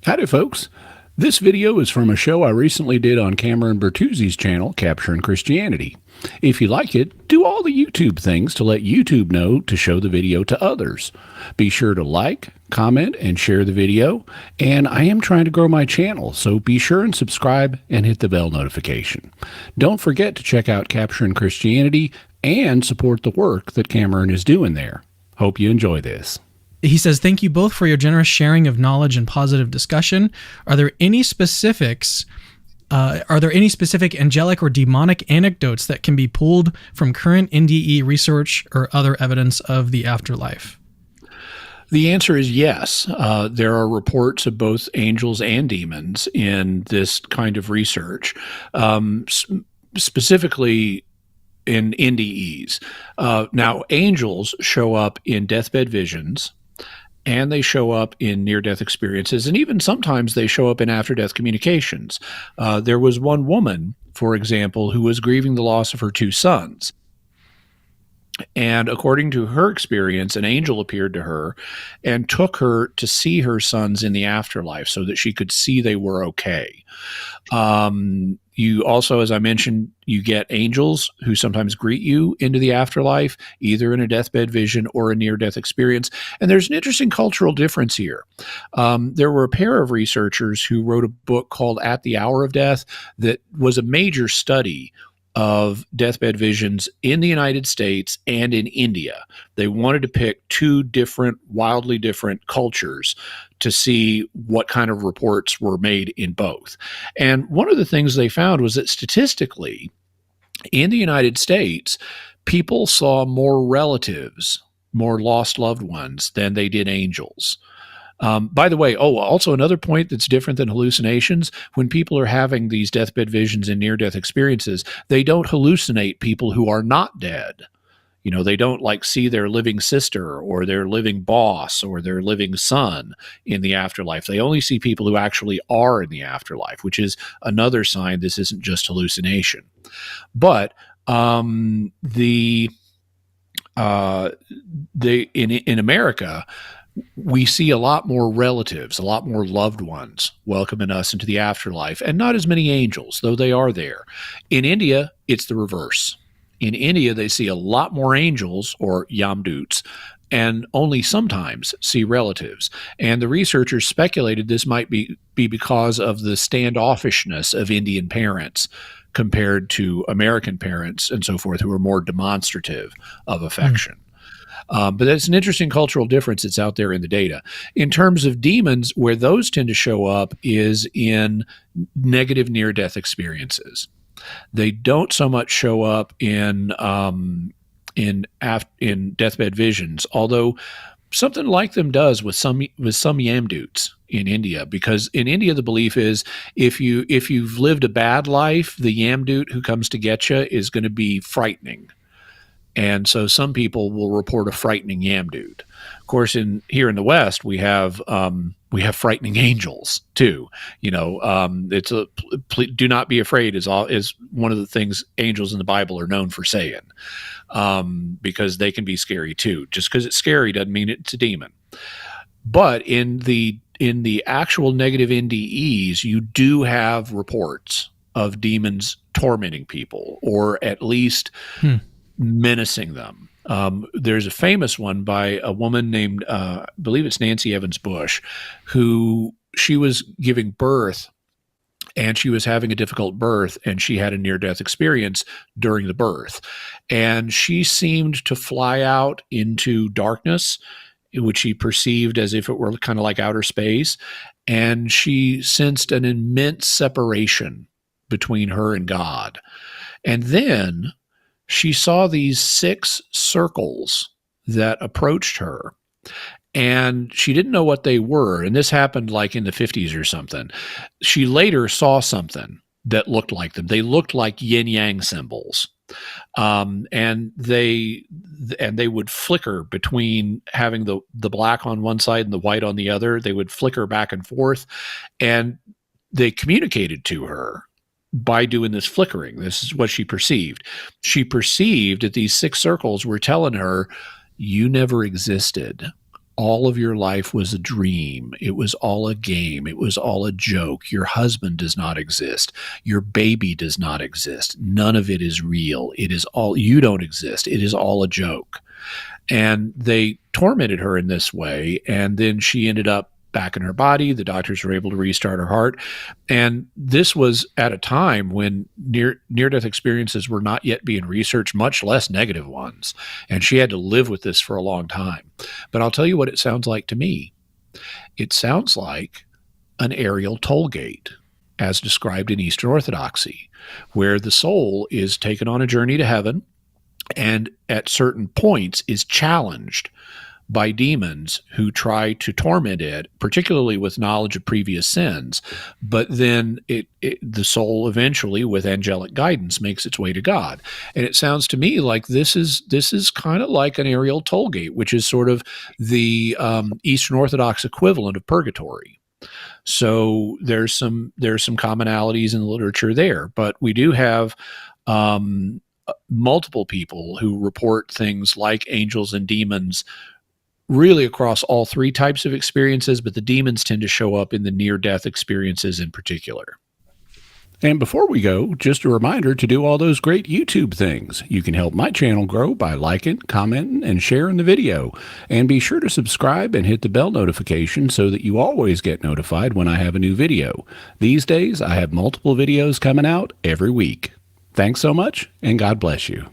Howdy, folks. This video is from a show I recently did on Cameron Bertuzzi's channel, Capturing Christianity. If you like it, do all the YouTube things to let YouTube know to show the video to others. Be sure to like, comment, and share the video. And I am trying to grow my channel, so be sure and subscribe and hit the bell notification. Don't forget to check out Capturing Christianity and support the work that Cameron is doing there. Hope you enjoy this. He says, thank you both for your generous sharing of knowledge and positive discussion. Are there any specific angelic or demonic anecdotes that can be pulled from current NDE research or other evidence of the afterlife? The answer is yes. There are reports of both angels and demons in this kind of research, specifically in NDEs. Now, angels show up in deathbed visions, and they show up in near-death experiences, and even sometimes they show up in after-death communications. There was one woman, for example, who was grieving the loss of her two sons. And according to her experience, an angel appeared to her and took her to see her sons in the afterlife so that she could see they were okay. You also, as I mentioned, you get angels who sometimes greet you into the afterlife, either in a deathbed vision or a near-death experience. And there's an interesting cultural difference here. There were a pair of researchers who wrote a book called At the Hour of Death that was a major study of deathbed visions in the United States and in India. They wanted to pick two different, wildly different cultures to see what kind of reports were made in both. And one of the things they found was that statistically, in the United States, people saw more relatives, more lost loved ones than they did angels. By the way, also another point that's different than hallucinations, when people are having these deathbed visions and near-death experiences, they don't hallucinate people who are not dead. You know, they don't like see their living sister or their living boss or their living son in the afterlife. They only see people who actually are in the afterlife, which is another sign this isn't just hallucination. But in America, we see a lot more relatives, a lot more loved ones welcoming us into the afterlife, and not as many angels, though they are there. In India, it's the reverse. In India, they see a lot more angels, or yamduts, and only sometimes see relatives. And the researchers speculated this might be because of the standoffishness of Indian parents compared to American parents and so forth, who are more demonstrative of affection. But that's an interesting cultural difference that's out there in the data. In terms of demons, where those tend to show up is in negative near-death experiences. They don't so much show up in deathbed visions, although something like them does with some yamduts in India, because in India the belief is if you've lived a bad life, the yamdut who comes to get you is going to be frightening. And so some people will report a frightening yamdut. Of course, here in the West, we have frightening angels too. You know, do not be afraid is one of the things angels in the Bible are known for saying, because they can be scary too. Just because it's scary doesn't mean it's a demon. But in the actual negative NDEs, you do have reports of demons tormenting people, or at least menacing them. There's a famous one by a woman named, I believe it's Nancy Evans Bush, who she was giving birth and she was having a difficult birth, and she had a near-death experience during the birth. And she seemed to fly out into darkness, which she perceived as if it were kind of like outer space. And she sensed an immense separation between her and God. And then she saw these 6 circles that approached her, and she didn't know what they were. And this happened like in the 50s or something. She later saw something that looked like them. They looked like yin yang symbols. And they would flicker between having the black on one side and the white on the other. They would flicker back and forth, and they communicated to her by doing this flickering. This is what she perceived. She perceived that these 6 circles were telling her, you never existed. all of your life was a dream. It was all a game. It was all a joke. Your husband does not exist. Your baby does not exist. None of it is real. It is all, you don't exist. It is all a joke. And they tormented her in this way. And then she ended up back in her body. The doctors were able to restart her heart. And this was at a time when near-death experiences were not yet being researched, much less negative ones. And she had to live with this for a long time. But I'll tell you what it sounds like to me. It sounds like an aerial toll gate, as described in Eastern Orthodoxy, where the soul is taken on a journey to heaven and at certain points is challenged by demons who try to torment it, particularly with knowledge of previous sins. But then the soul eventually, with angelic guidance, makes its way to God. And it sounds to me like this is kind of like an aerial toll gate, which is sort of the Eastern Orthodox equivalent of purgatory. So there's some commonalities in the literature there, but we do have multiple people who report things like angels and demons really across all three types of experiences, but the demons tend to show up in the near-death experiences in particular. And before we go, just a reminder to do all those great YouTube things. You can help my channel grow by liking, commenting, and sharing the video. And be sure to subscribe and hit the bell notification so that you always get notified when I have a new video. These days, I have multiple videos coming out every week. Thanks so much, and God bless you.